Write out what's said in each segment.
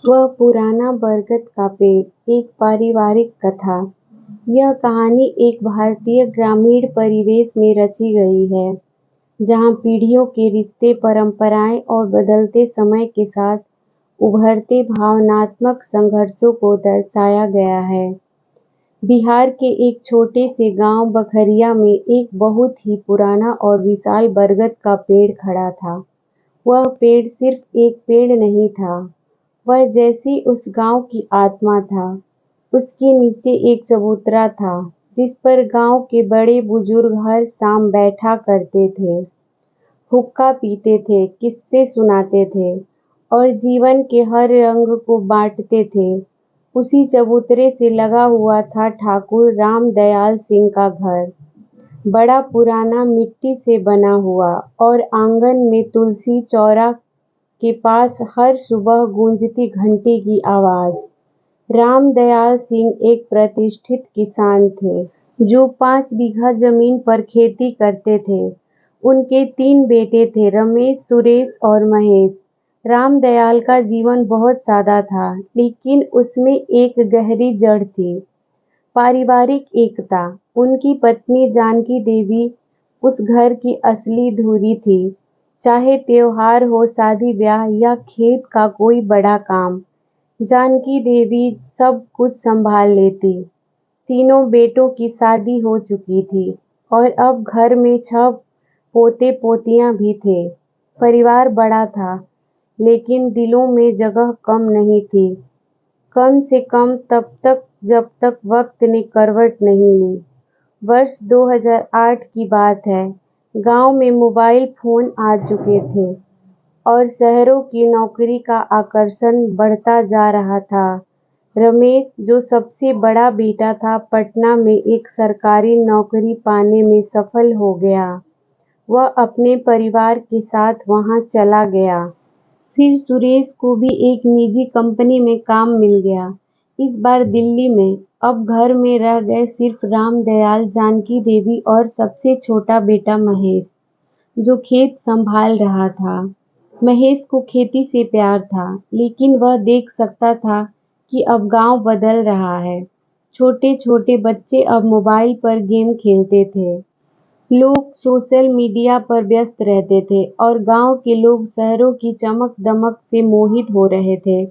वह पुराना बरगद का पेड़, एक पारिवारिक कथा। यह कहानी एक भारतीय ग्रामीण परिवेश में रची गई है, जहाँ पीढ़ियों के रिश्ते, परंपराएं और बदलते समय के साथ उभरते भावनात्मक संघर्षों को दर्शाया गया है। बिहार के एक छोटे से गांव बखरिया में एक बहुत ही पुराना और विशाल बरगद का पेड़ खड़ा था। वह पेड़ सिर्फ एक पेड़ नहीं था, वह जैसी उस गांव की आत्मा था। उसके नीचे एक चबूतरा था, जिस पर गांव के बड़े बुजुर्ग हर शाम बैठा करते थे, हुक्का पीते थे, किस्से सुनाते थे और जीवन के हर रंग को बांटते थे। उसी चबूतरे से लगा हुआ था ठाकुर रामदयाल सिंह का घर, बड़ा पुराना, मिट्टी से बना हुआ, और आंगन में तुलसी चौरा के पास हर सुबह गूंजती घंटी की आवाज। रामदयाल सिंह एक प्रतिष्ठित किसान थे, जो 5 बीघा जमीन पर खेती करते थे। उनके 3 बेटे थे, रमेश, सुरेश और महेश। रामदयाल का जीवन बहुत सादा था, लेकिन उसमें एक गहरी जड़ थी, पारिवारिक एकता। उनकी पत्नी जानकी देवी उस घर की असली धुरी थी। चाहे त्योहार हो, शादी ब्याह या खेत का कोई बड़ा काम, जानकी देवी सब कुछ संभाल लेती। तीनों बेटों की शादी हो चुकी थी और अब घर में 6 पोते पोतियां भी थे। परिवार बड़ा था, लेकिन दिलों में जगह कम नहीं थी। कम से कम तब तक जब तक वक्त ने करवट नहीं ली। वर्ष 2008 की बात है। गांव में मोबाइल फोन आ चुके थे और शहरों की नौकरी का आकर्षण बढ़ता जा रहा था। रमेश, जो सबसे बड़ा बेटा था, पटना में एक सरकारी नौकरी पाने में सफल हो गया। वह अपने परिवार के साथ वहां चला गया। फिर सुरेश को भी एक निजी कंपनी में काम मिल गया, इस बार दिल्ली में। अब घर में रह गए सिर्फ रामदयाल, जानकी देवी और सबसे छोटा बेटा महेश, जो खेत संभाल रहा था। महेश को खेती से प्यार था, लेकिन वह देख सकता था कि अब गांव बदल रहा है। छोटे छोटे बच्चे अब मोबाइल पर गेम खेलते थे, लोग सोशल मीडिया पर व्यस्त रहते थे और गांव के लोग शहरों की चमक-दमक से मोहित हो रहे थे।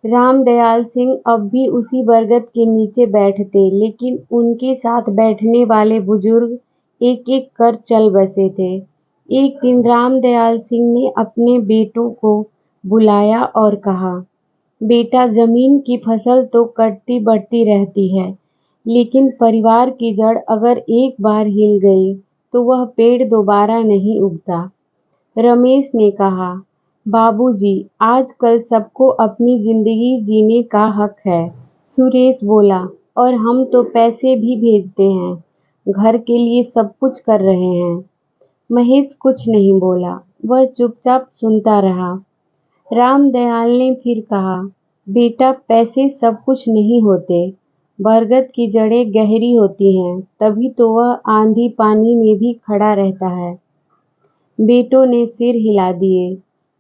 रामदयाल सिंह अब भी उसी बरगद के नीचे बैठते, लेकिन उनके साथ बैठने वाले बुजुर्ग एक-एक कर चल बसे थे। एक दिन रामदयाल सिंह ने अपने बेटों को बुलाया और कहा, बेटा, जमीन की फसल तो कटती बढ़ती रहती है, लेकिन परिवार की जड़ अगर एक बार हिल गई तो वह पेड़ दोबारा नहीं उगता। रमेश ने कहा, बाबूजी, आजकल सबको अपनी जिंदगी जीने का हक है। सुरेश बोला, और हम तो पैसे भी भेजते हैं, घर के लिए सब कुछ कर रहे हैं। महेश कुछ नहीं बोला, वह चुपचाप सुनता रहा। रामदयाल ने फिर कहा, बेटा, पैसे सब कुछ नहीं होते, बरगद की जड़ें गहरी होती हैं, तभी तो वह आंधी पानी में भी खड़ा रहता है। बेटों ने सिर हिला दिए,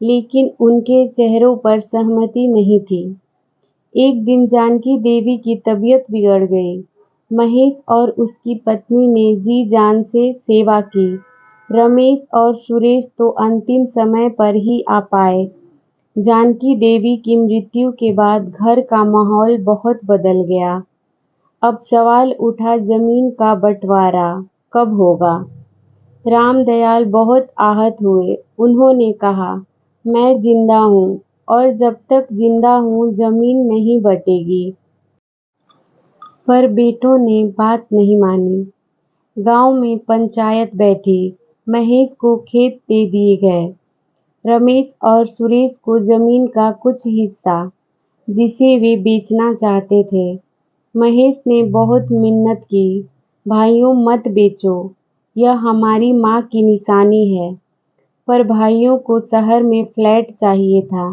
लेकिन उनके चेहरों पर सहमति नहीं थी। एक दिन जानकी देवी की तबीयत बिगड़ गई। महेश और उसकी पत्नी ने जी जान से सेवा की। रमेश और सुरेश तो अंतिम समय पर ही आ पाए। जानकी देवी की मृत्यु के बाद घर का माहौल बहुत बदल गया। अब सवाल उठा, जमीन का बंटवारा कब होगा? रामदयाल बहुत आहत हुए। उन्होंने कहा, मैं जिंदा हूँ और जब तक जिंदा हूँ जमीन नहीं बटेगी। पर बेटों ने बात नहीं मानी। गांव में पंचायत बैठी, महेश को खेत दे दिए गए, रमेश और सुरेश को जमीन का कुछ हिस्सा, जिसे वे बेचना चाहते थे। महेश ने बहुत मिन्नत की, भाइयों, मत बेचो, यह हमारी माँ की निशानी है। पर भाइयों को शहर में फ्लैट चाहिए था।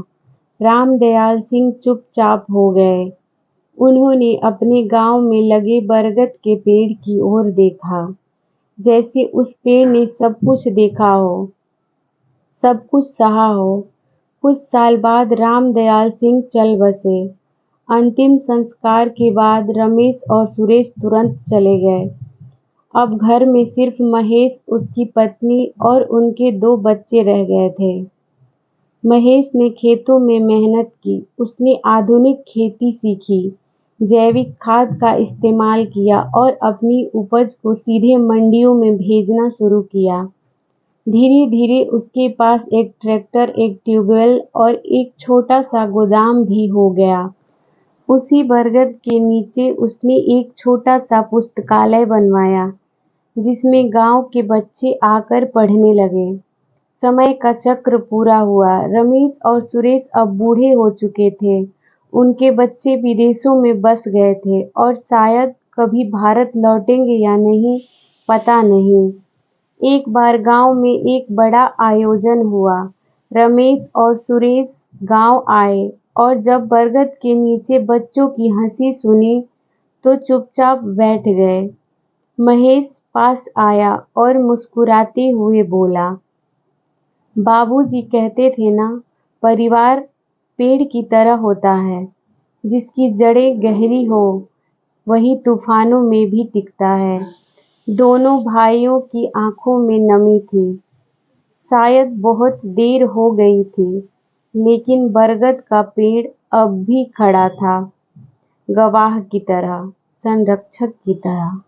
रामदयाल सिंह चुपचाप हो गए। उन्होंने अपने गांव में लगे बरगद के पेड़ की ओर देखा, जैसे उस पेड़ ने सब कुछ देखा हो, सब कुछ सहा हो। कुछ साल बाद रामदयाल सिंह चल बसे। अंतिम संस्कार के बाद रमेश और सुरेश तुरंत चले गए। अब घर में सिर्फ महेश, उसकी पत्नी और उनके 2 बच्चे रह गए थे। महेश ने खेतों में मेहनत की, उसने आधुनिक खेती सीखी, जैविक खाद का इस्तेमाल किया और अपनी उपज को सीधे मंडियों में भेजना शुरू किया। धीरे-धीरे उसके पास एक ट्रैक्टर, एक ट्यूबवेल और एक छोटा-सा गोदाम भी हो गया। उसी बरगद के नीचे उसने एक छोटा-सा पुस्तकालय बनवाया, जिसमें गांव के बच्चे आकर पढ़ने लगे। समय का चक्र पूरा हुआ। रमेश और सुरेश अब बूढ़े हो चुके थे। उनके बच्चे विदेशों में बस गए थे और शायद कभी भारत लौटेंगे या नहीं, पता नहीं। एक बार गांव में एक बड़ा आयोजन हुआ। रमेश और सुरेश गांव आए और जब बरगद के नीचे बच्चों की हंसी सुनी तो चुपचाप बैठ गए। महेश पास आया और मुस्कुराते हुए बोला, बाबूजी कहते थे ना, परिवार पेड़ की तरह होता है, जिसकी जड़ें गहरी हो वही तूफानों में भी टिकता है। दोनों भाइयों की आंखों में नमी थी। शायद बहुत देर हो गई थी, लेकिन बरगद का पेड़ अब भी खड़ा था, गवाह की तरह, संरक्षक की तरह।